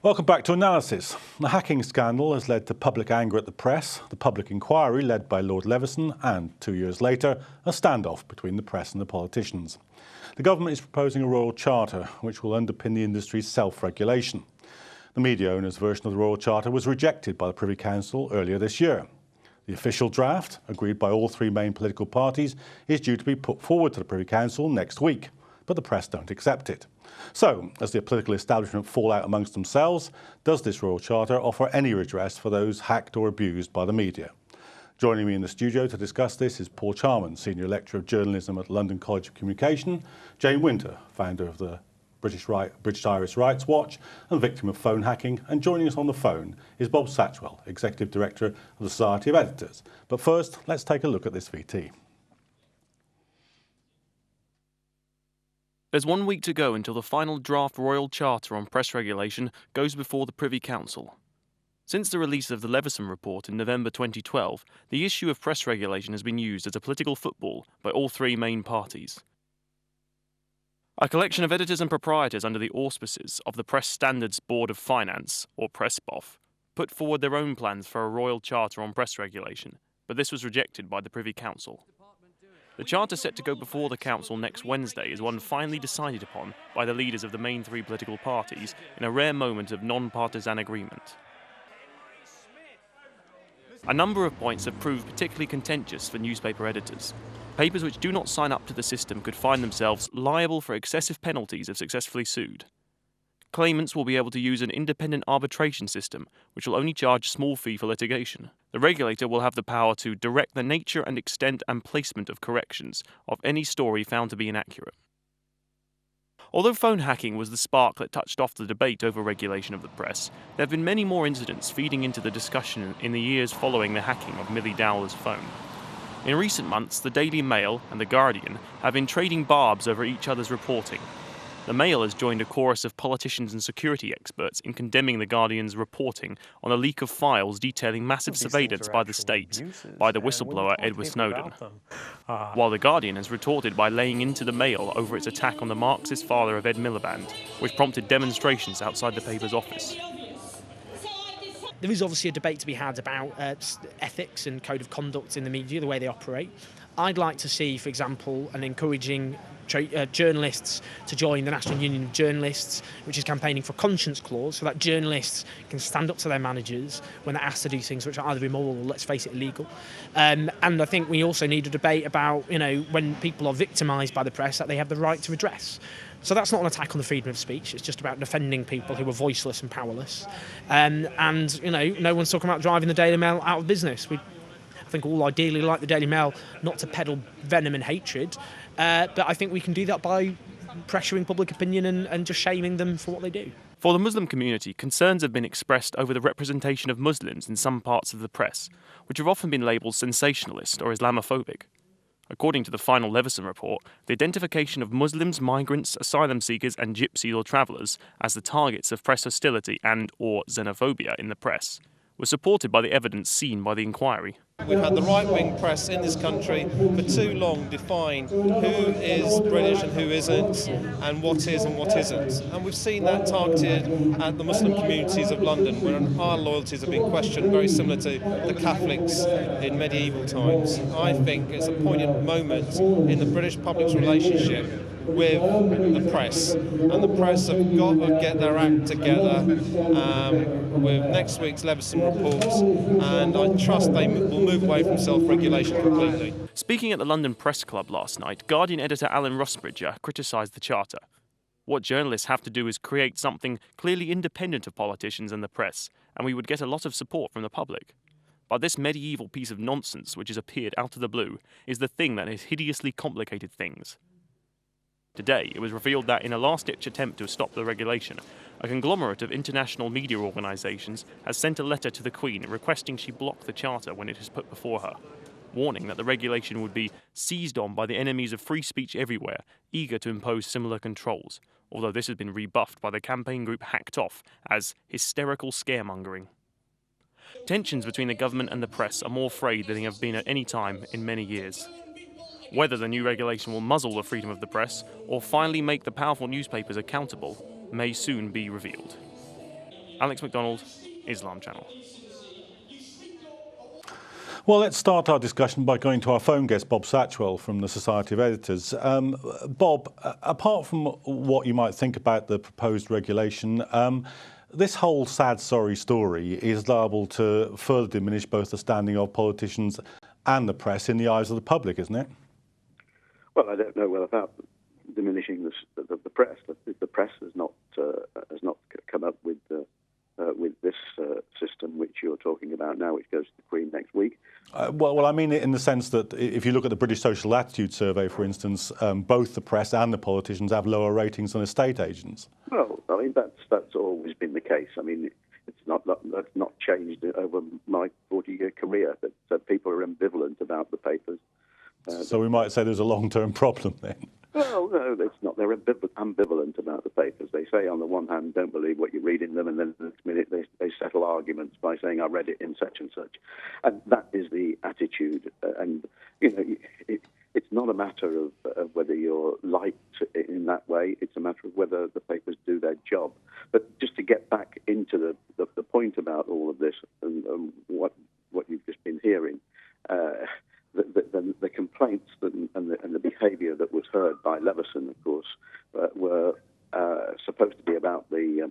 Welcome back to Analysis. The hacking scandal has led to public anger at the press, the public inquiry led by Lord Leveson, and 2 years later, a standoff between the press and the politicians. The government is proposing a royal charter which will underpin the industry's self-regulation. The media owners' version of the royal charter was rejected by the Privy Council earlier this year. The official draft, agreed by all three main political parties, is due to be put forward to the Privy Council next week, but the press don't accept it. So, as the political establishment fall out amongst themselves, does this royal charter offer any redress for those hacked or abused by the media? Joining me in the studio to discuss this is Paul Charman, Senior Lecturer of Journalism at London College of Communication, Jane Winter, founder of the British Irish Rights Watch and victim of phone hacking, and joining us on the phone is Bob Satchwell, Executive Director of the Society of Editors. But first, let's take a look at this VT. There's 1 week to go until the final draft Royal Charter on press regulation goes before the Privy Council. Since the release of the Leveson report in November 2012, the issue of press regulation has been used as a political football by all three main parties. A collection of editors and proprietors under the auspices of the Press Standards Board of Finance, or PressBOF, put forward their own plans for a Royal Charter on press regulation, but this was rejected by the Privy Council. The charter set to go before the Council next Wednesday is one finally decided upon by the leaders of the main three political parties in a rare moment of non-partisan agreement. A number of points have proved particularly contentious for newspaper editors. Papers which do not sign up to the system could find themselves liable for excessive penalties if successfully sued. Claimants will be able to use an independent arbitration system, which will only charge a small fee for litigation. The regulator will have the power to direct the nature and extent and placement of corrections of any story found to be inaccurate. Although phone hacking was the spark that touched off the debate over regulation of the press, there have been many more incidents feeding into the discussion in the years following the hacking of Millie Dowler's phone. In recent months, the Daily Mail and The Guardian have been trading barbs over each other's reporting. The Mail has joined a chorus of politicians and security experts in condemning The Guardian's reporting on a leak of files detailing massive surveillance by the state by the whistleblower Edward Snowden, while The Guardian has retorted by laying into The Mail over its attack on the Marxist father of Ed Miliband, which prompted demonstrations outside the paper's office. There is obviously a debate to be had about ethics and code of conduct in the media, the way they operate. I'd like to see, for example, an encouraging journalists to join the National Union of Journalists, which is campaigning for a conscience clause so that journalists can stand up to their managers when they're asked to do things which are either immoral or, let's face it, illegal. And I think we also need a debate about, when people are victimised by the press, that they have the right to redress. So that's not an attack on the freedom of speech. It's just about defending people who are voiceless and powerless. And no one's talking about driving the Daily Mail out of business. I think all ideally like the Daily Mail not to peddle venom and hatred, but I think we can do that by pressuring public opinion and just shaming them for what they do. For the Muslim community, concerns have been expressed over the representation of Muslims in some parts of the press, which have often been labelled sensationalist or Islamophobic. According to the final Leveson report, the identification of Muslims, migrants, asylum seekers and gypsies or travellers as the targets of press hostility and/or xenophobia in the press was supported by the evidence seen by the inquiry. We've had the right-wing press in this country for too long define who is British and who isn't, and what is and what isn't. And we've seen that targeted at the Muslim communities of London, where our loyalties have been questioned, very similar to the Catholics in medieval times. I think it's a poignant moment in the British public's relationship with the press, and the press have got to get their act together with next week's Leveson report, and I trust they will move away from self-regulation completely. Speaking at the London Press Club last night, Guardian editor Alan Rusbridger criticised the charter. What journalists have to do is create something clearly independent of politicians and the press, and we would get a lot of support from the public. But this medieval piece of nonsense which has appeared out of the blue is the thing that has hideously complicated things. Today, it was revealed that in a last-ditch attempt to stop the regulation, a conglomerate of international media organisations has sent a letter to the Queen requesting she block the charter when it is put before her, warning that the regulation would be seized on by the enemies of free speech everywhere, eager to impose similar controls, although this has been rebuffed by the campaign group Hacked Off as hysterical scaremongering. Tensions between the government and the press are more frayed than they have been at any time in many years. Whether the new regulation will muzzle the freedom of the press or finally make the powerful newspapers accountable may soon be revealed. Alex McDonald, Islam Channel. Well, let's start our discussion by going to our phone guest, Bob Satchwell from the Society of Editors. Bob, apart from what you might think about the proposed regulation, this whole sad, sorry story is liable to further diminish both the standing of politicians and the press in the eyes of the public, isn't it? Well, I don't know whether about diminishing the press. The press has not come up with this system which you're talking about now, which goes to the Queen next week. Well, I mean it in the sense that if you look at the British Social Attitude Survey, for instance, both the press and the politicians have lower ratings than estate agents. Well, I mean that's always been the case. I mean, that's not changed over my 40-year career. That people are ambivalent about the papers. So we might say there's a long-term problem then. Well, no, it's not. They're ambivalent about the papers. They say, on the one hand, don't believe what you read in them, and then the next minute they settle arguments by saying, I read it in such and such. And that is the attitude. And, it's not a matter of whether you're liked in that way. It's a matter of whether the papers do their job. But just to get back into the point about all of this and what you've just been hearing, the complaints and the behaviour that was heard by Leveson, of course, were supposed to be about the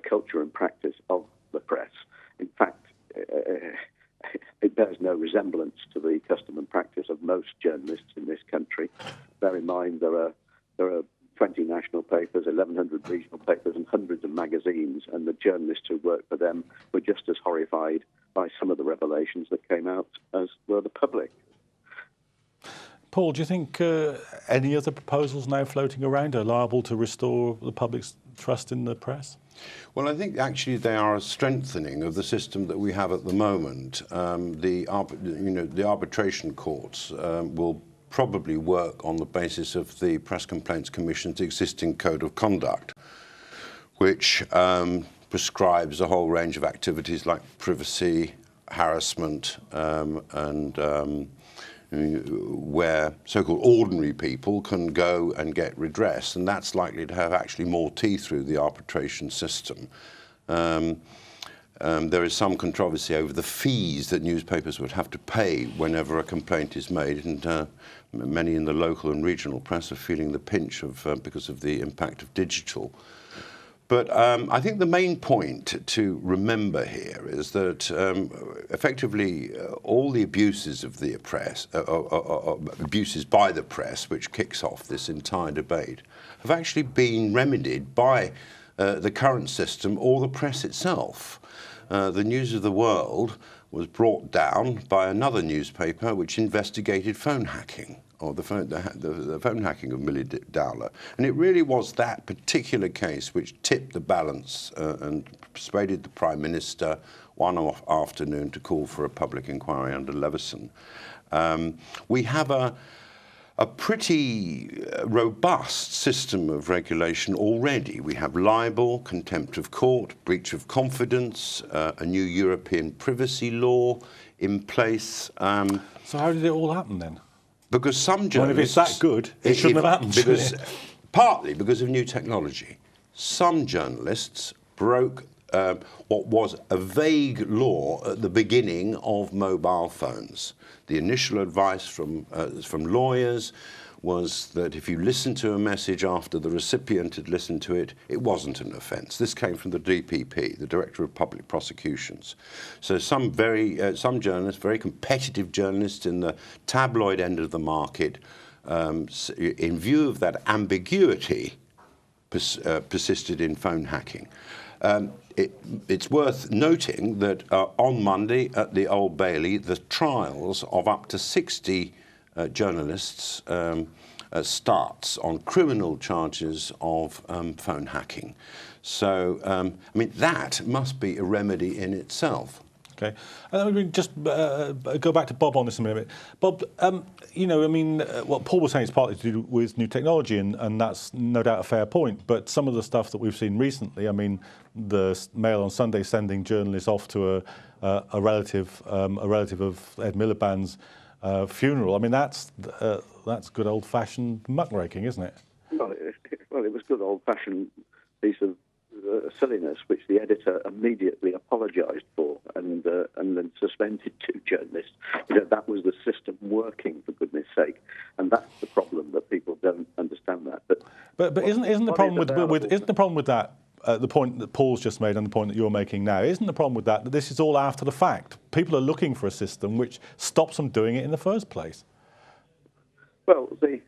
culture and practice of the press. In fact, it bears no resemblance to the custom and practice of most journalists in this country. Bear in mind there are 20 national papers, 1,100 regional papers, and hundreds of magazines, and the journalists who work for them were just as horrified by some of the revelations that came out as were the public. Paul, do you think any of the proposals now floating around are liable to restore the public's trust in the press? Well, I think actually they are a strengthening of the system that we have at the moment. The arbitration courts will probably work on the basis of the Press Complaints Commission's existing code of conduct, which prescribes a whole range of activities like privacy, harassment, and where so-called ordinary people can go and get redress, and that's likely to have actually more teeth through the arbitration system. There is some controversy over the fees that newspapers would have to pay whenever a complaint is made, and many in the local and regional press are feeling the pinch because of the impact of digital. But I think the main point to remember here is that effectively all the abuses of the press, abuses by the press, which kicks off this entire debate, have actually been remedied by the current system or the press itself. The News of the World was brought down by another newspaper which investigated phone hacking, or the phone hacking of Millie Dowler. And it really was that particular case which tipped the balance and persuaded the Prime Minister one afternoon to call for a public inquiry under Leveson. We have a pretty robust system of regulation already. We have libel, contempt of court, breach of confidence, a new European privacy law in place. So how did it all happen then? Because some journalists... Well, if it's that good, it shouldn't have happened. Partly because of new technology. Some journalists broke what was a vague law at the beginning of mobile phones. The initial advice from lawyers was that if you listened to a message after the recipient had listened to it, it wasn't an offence. This came from the DPP, the Director of Public Prosecutions. So some journalists, very competitive journalists in the tabloid end of the market, in view of that ambiguity, persisted in phone hacking. It's worth noting that on Monday at the Old Bailey, the trials of up to 60 journalists starts on criminal charges of phone hacking. So, I mean, that must be a remedy in itself. Okay. And we just go back to Bob on this a minute. Bob, what Paul was saying is partly to do with new technology, and that's no doubt a fair point. But some of the stuff that we've seen recently, I mean, the Mail on Sunday sending journalists off to a relative of Ed Miliband's funeral. I mean, that's good old-fashioned muckraking, isn't it? Well, it was good old-fashioned piece of silliness which the editor immediately apologised for and then suspended two journalists. That was the system working, for goodness sake, and that's the problem, that people don't understand that. But isn't the problem with that? The point that Paul's just made and the point that you're making now, isn't the problem with that this is all after the fact? People are looking for a system which stops them doing it in the first place. Well, the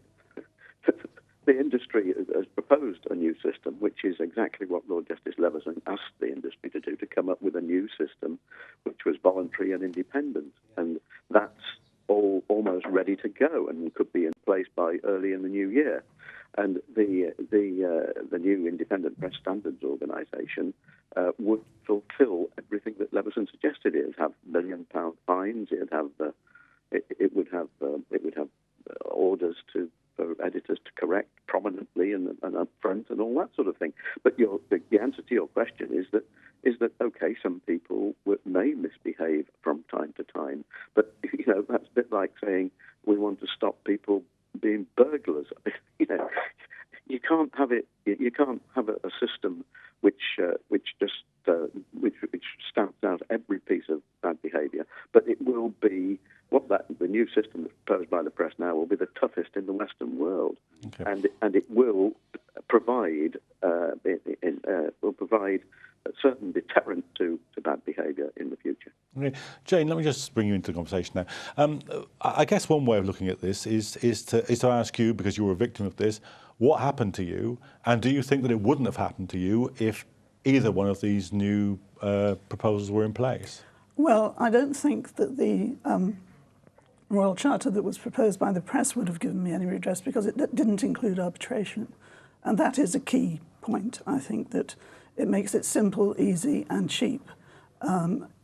industry has proposed a new system, which is exactly what Lord Justice Leveson asked the industry to do, to come up with a new system which was voluntary and independent. And that's all almost ready to go and could be in place by early in the new year. And the new Independent Press Standards Organisation would fulfil everything that Leveson suggested. It would have £1 million fines. It would have orders for editors to correct prominently and up front and all that sort of thing. But the answer to your question is that okay, some people may misbehave from time to time, but that's a bit like saying we want to stop people being burglars. You can't have it. You can't have a system which stamps out every piece of bad behaviour. But it will be the new system that's proposed by the press now will be the toughest in the Western world, okay. and it will provide a certain deterrent to bad behaviour in the future. Okay. Jane, let me just bring you into the conversation now. I guess one way of looking at this is to ask you, because you were a victim of this, what happened to you, and do you think that it wouldn't have happened to you if either one of these new proposals were in place? Well, I don't think that the Royal Charter that was proposed by the press would have given me any redress, because it didn't include arbitration. And that is a key point. I think that it makes it simple, easy and cheap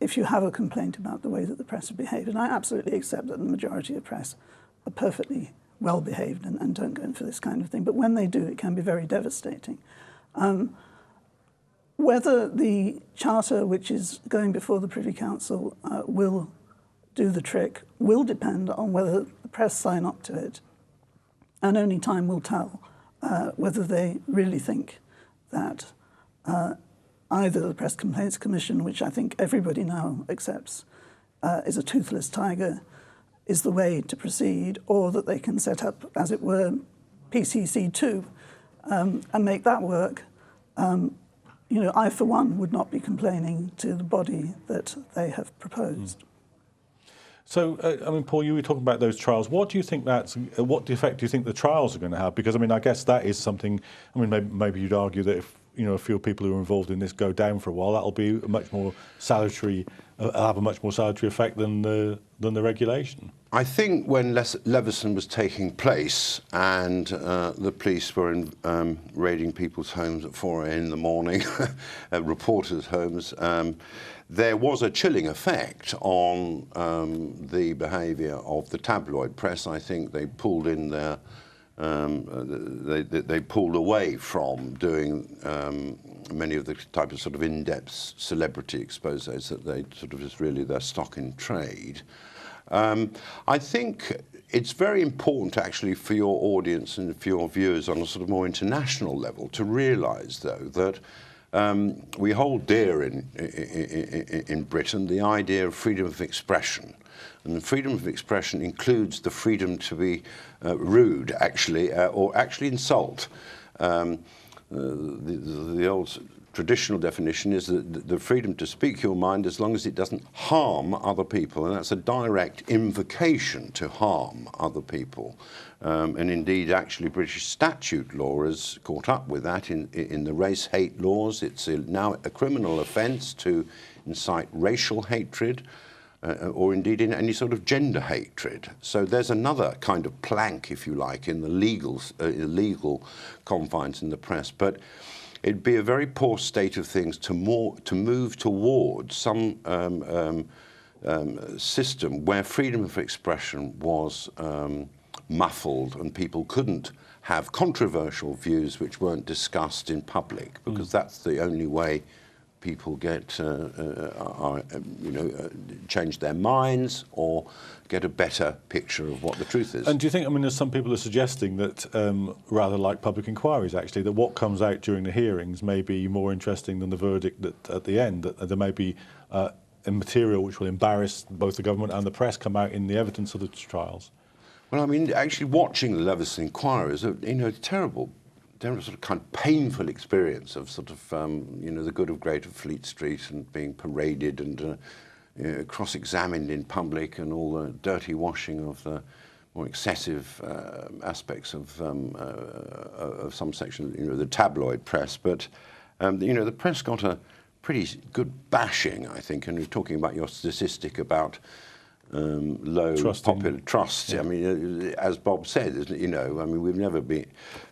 if you have a complaint about the way that the press have behaved. And I absolutely accept that the majority of press are perfectly well behaved and don't go in for this kind of thing. But when they do, it can be very devastating. Whether the Charter, which is going before the Privy Council, will do the trick will depend on whether the press sign up to it. And only time will tell whether they really think that either the Press Complaints Commission, which I think everybody now accepts is a toothless tiger, is the way to proceed, or that they can set up, as it were, PCC2 and make that work. I, for one, would not be complaining to the body that they have proposed. So, Paul, you were talking about those trials. What do you think what effect do you think the trials are going to have? Because, I guess that is something. Maybe you'd argue that if a few people who are involved in this go down for a while, that'll be a much more salutary, have a much more salutary effect than the regulation. I think when Leveson was taking place and the police were raiding people's homes at 4 a.m. in the morning, reporters' homes, there was a chilling effect on the behaviour of the tabloid press. I think they pulled in their they pulled away from doing many of the type of sort of in-depth celebrity exposés that they sort of is really their stock in trade. I think it's very important actually for your audience and for your viewers on a sort of more international level to realise, though, that we hold dear in Britain the idea of freedom of expression. And the freedom of expression includes the freedom to be rude, actually, or actually insult. The old traditional definition is that the freedom to speak your mind as long as it doesn't harm other people, and that's a direct invocation to harm other people. And indeed, actually, British statute law has caught up with that in the race hate laws. It's now a criminal offence to incite racial hatred, or indeed in any sort of gender hatred. So there's another kind of plank, if you like, in the legal confines in the press. But it'd be a very poor state of things to move towards some system where freedom of expression was muffled and people couldn't have controversial views which weren't discussed in public, because that's the only way people get, change their minds or get a better picture of what the truth is. And do you think, I mean, there's some people are suggesting that, rather like public inquiries actually, that what comes out during the hearings may be more interesting than the verdict at the end, that there may be material which will embarrass both the government and the press come out in the evidence of the trials? Well, I mean, actually watching the Leveson inquiry is a terrible sort of kind of painful experience of sort of, the good of Greater Fleet Street and being paraded and cross-examined in public and all the dirty washing of the more excessive aspects of some section, the tabloid press. But, the press got a pretty good bashing, I think, and you're talking about your statistic about low popular trust. Yeah. I mean, as Bob said, we've never been,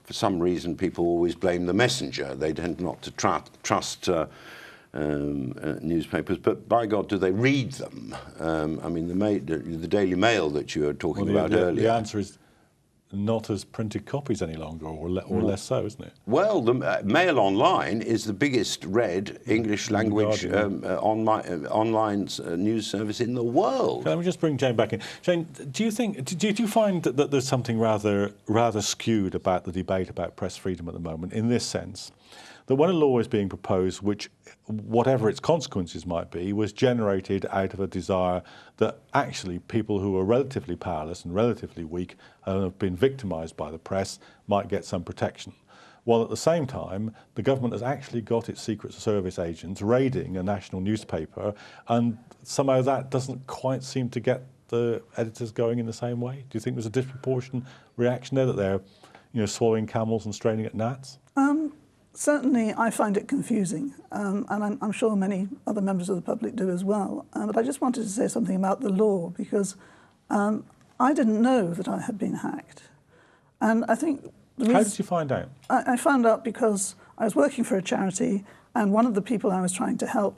for some reason, people always blame the messenger. They tend not to trust newspapers, but by God, do they read them? I mean, the Daily Mail that you were talking about earlier. The answer is not as printed copies any longer, or less so, isn't it? Well, the Mail Online is the biggest read English language online news service in the world. Let me just bring Jane back in. Jane, do you find that there's something rather skewed about the debate about press freedom at the moment, in this sense, that when a law is being proposed, which, whatever its consequences might be, was generated out of a desire that actually people who are relatively powerless and relatively weak and have been victimised by the press might get some protection, while at the same time the government has actually got its Secret Service agents raiding a national newspaper, and somehow that doesn't quite seem to get the editors going in the same way? Do you think there's a disproportionate reaction there, that they're swallowing camels and straining at gnats? Certainly, I find it confusing, and I'm sure many other members of the public do as well. But I just wanted to say something about the law, because I didn't know that I had been hacked. And I think... How did you find out? I found out because I was working for a charity, and one of the people I was trying to help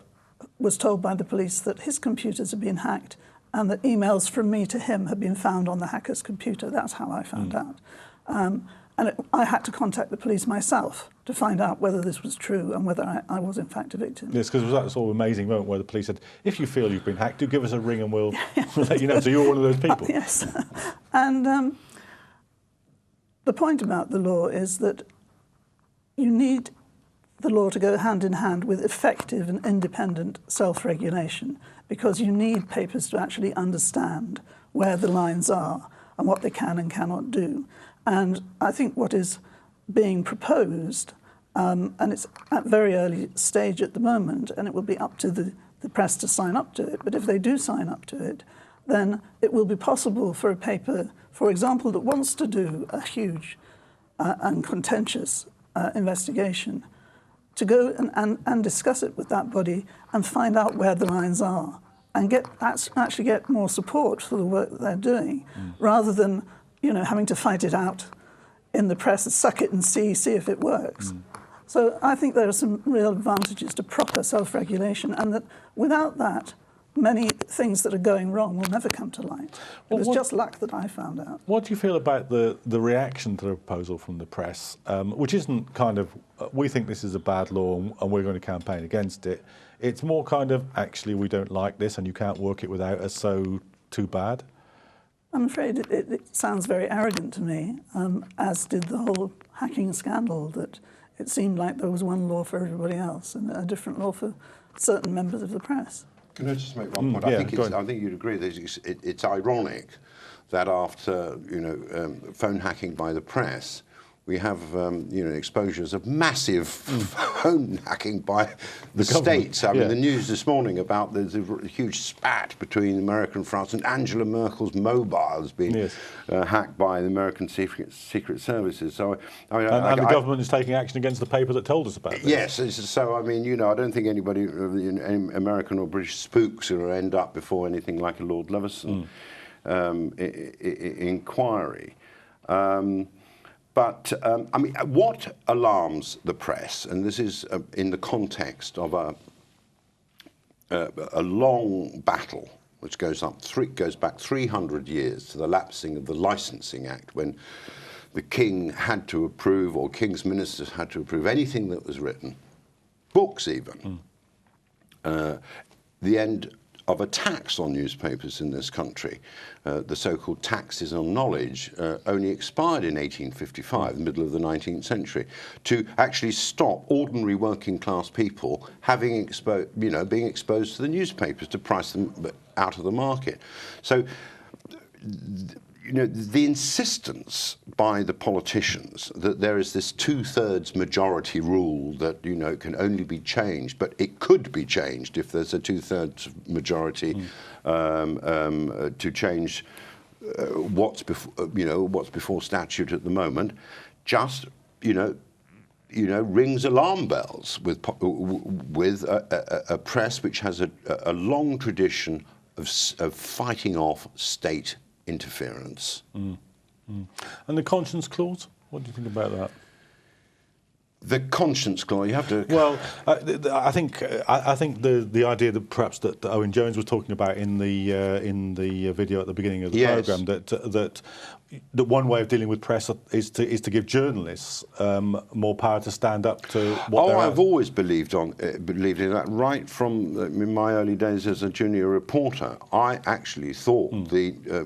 was told by the police that his computers had been hacked and that emails from me to him had been found on the hacker's computer. That's how I found out. I had to contact the police myself to find out whether this was true and whether I was in fact a victim. Yes, because it was that sort of amazing moment where the police said, if you feel you've been hacked, do give us a ring and we'll let you know. So you're one of those people. Yes. And the point about the law is that you need the law to go hand in hand with effective and independent self-regulation, because you need papers to actually understand where the lines are and what they can and cannot do. And I think what is being proposed, and it's at a very early stage at the moment, and it will be up to the press to sign up to it, but if they do sign up to it, then it will be possible for a paper, for example, that wants to do a huge and contentious investigation, to go and discuss it with that body and find out where the lines are and actually get more support for the work that they're doing, rather than having to fight it out in the press, suck it and see if it works. So I think there are some real advantages to proper self-regulation, and that without that, many things that are going wrong will never come to light. It was just luck that I found out. What do you feel about the reaction to the proposal from the press, which isn't kind of, we think this is a bad law and we're going to campaign against it. It's more kind of, actually, we don't like this and you can't work it without us, so too bad? I'm afraid it sounds very arrogant to me, as did the whole hacking scandal, that it seemed like there was one law for everybody else and a different law for certain members of the press. Can I just make one point? I think you'd agree that it's ironic that after phone hacking by the press, we have exposures of massive phone hacking by the states. I mean, the news this morning about there's a huge spat between America and France, and Angela Merkel's mobile has been hacked by the American secret services. So, I mean, and the government is taking action against the paper that told us about this. Yes. So, I mean, I don't think anybody, any American or British spooks, are going to end up before anything like a Lord Leveson inquiry. But, I mean, what alarms the press, and this is in the context of a long battle which goes back 300 years to the lapsing of the Licensing Act, when the King had to approve, or King's ministers had to approve, anything that was written, books even, the end of a tax on newspapers in this country. The so-called taxes on knowledge only expired in 1855, the middle of the 19th century, to actually stop ordinary working class people having being exposed to the newspapers, to price them out of the market. So, the insistence by the politicians that there is this 2/3 majority rule that, can only be changed, but it could be changed if there's a 2/3 majority to change what's before statute at the moment, just, rings alarm bells with a press which has a long tradition of fighting off state interference. And the conscience clause, what do you think about that? The conscience clause, you have to. Well, I think the idea that perhaps that Owen Jones was talking about in the video at the beginning of the programme, that one way of dealing with press is to give journalists more power to stand up to what they're. I've always believed in that right from in my early days as a junior reporter. I actually thought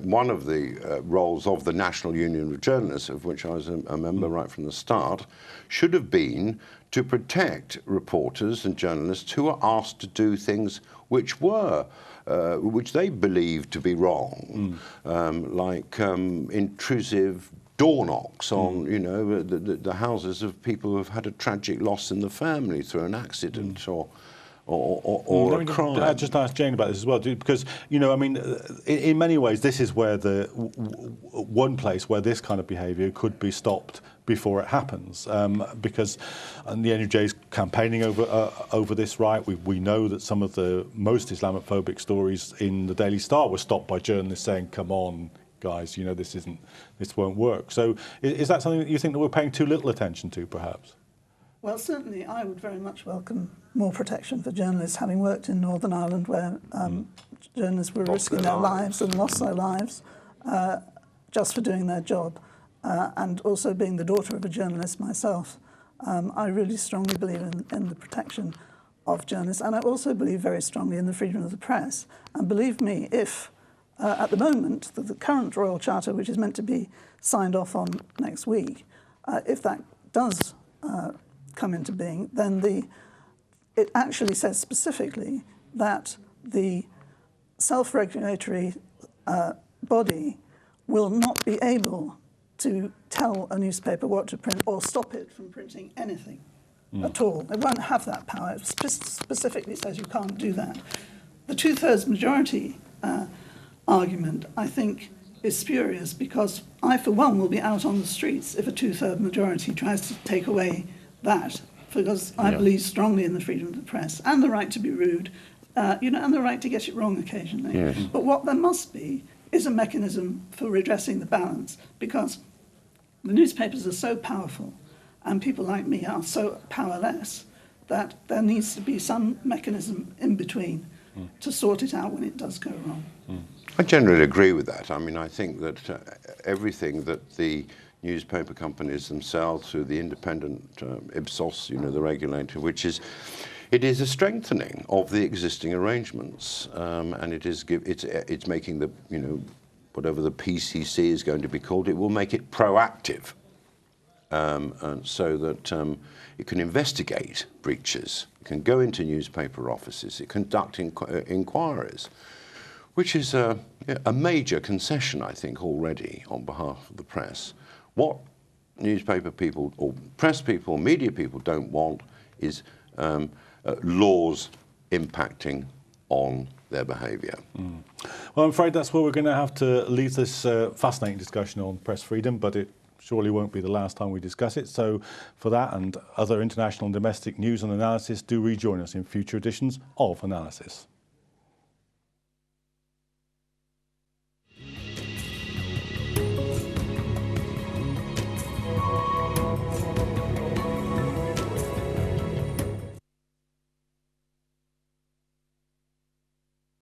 one of the roles of the National Union of Journalists, of which I was a member right from the start, should have been to protect reporters and journalists who are asked to do things which they believed to be wrong, like intrusive door knocks on, the houses of people who have had a tragic loss in the family through an accident or a crime. I just asked Jane about this as well, because in many ways this is where one place where this kind of behaviour could be stopped before it happens, because the NUJ is campaigning over this right. We know that some of the most Islamophobic stories in the Daily Star were stopped by journalists saying, "Come on, guys, this won't work." So is that something that you think that we're paying too little attention to, perhaps? Well, certainly I would very much welcome more protection for journalists, having worked in Northern Ireland where journalists were risking their lives and lost their lives just for doing their job. And also being the daughter of a journalist myself, I really strongly believe in the protection of journalists, and I also believe very strongly in the freedom of the press. And believe me, if at the moment the current Royal Charter, which is meant to be signed off on next week, if that does come into being, then it actually says specifically that the self-regulatory body will not be able to tell a newspaper what to print or stop it from printing anything at all. It won't have that power. It specifically says you can't do that. The 2/3 majority argument, I think, is spurious, because I, for one, will be out on the streets if a 2/3 majority tries to take away that, because I believe strongly in the freedom of the press and the right to be rude, and the right to get it wrong occasionally. Yes. But what there must be is a mechanism for redressing the balance, because the newspapers are so powerful and people like me are so powerless that there needs to be some mechanism in between to sort it out when it does go wrong. I generally agree with that. I think that everything that the newspaper companies themselves, through the independent Ipsos, the regulator, it is a strengthening of the existing arrangements, and it's making the whatever the PCC is going to be called, it will make it proactive, and so that it can investigate breaches, it can go into newspaper offices, it conduct inquiries, which is a major concession, I think, already on behalf of the press. What newspaper people or press people, media people don't want is laws impacting on their behaviour. Well, I'm afraid that's where we're going to have to leave this fascinating discussion on press freedom, but it surely won't be the last time we discuss it. So for that and other international and domestic news and analysis, do rejoin us in future editions of Analysis.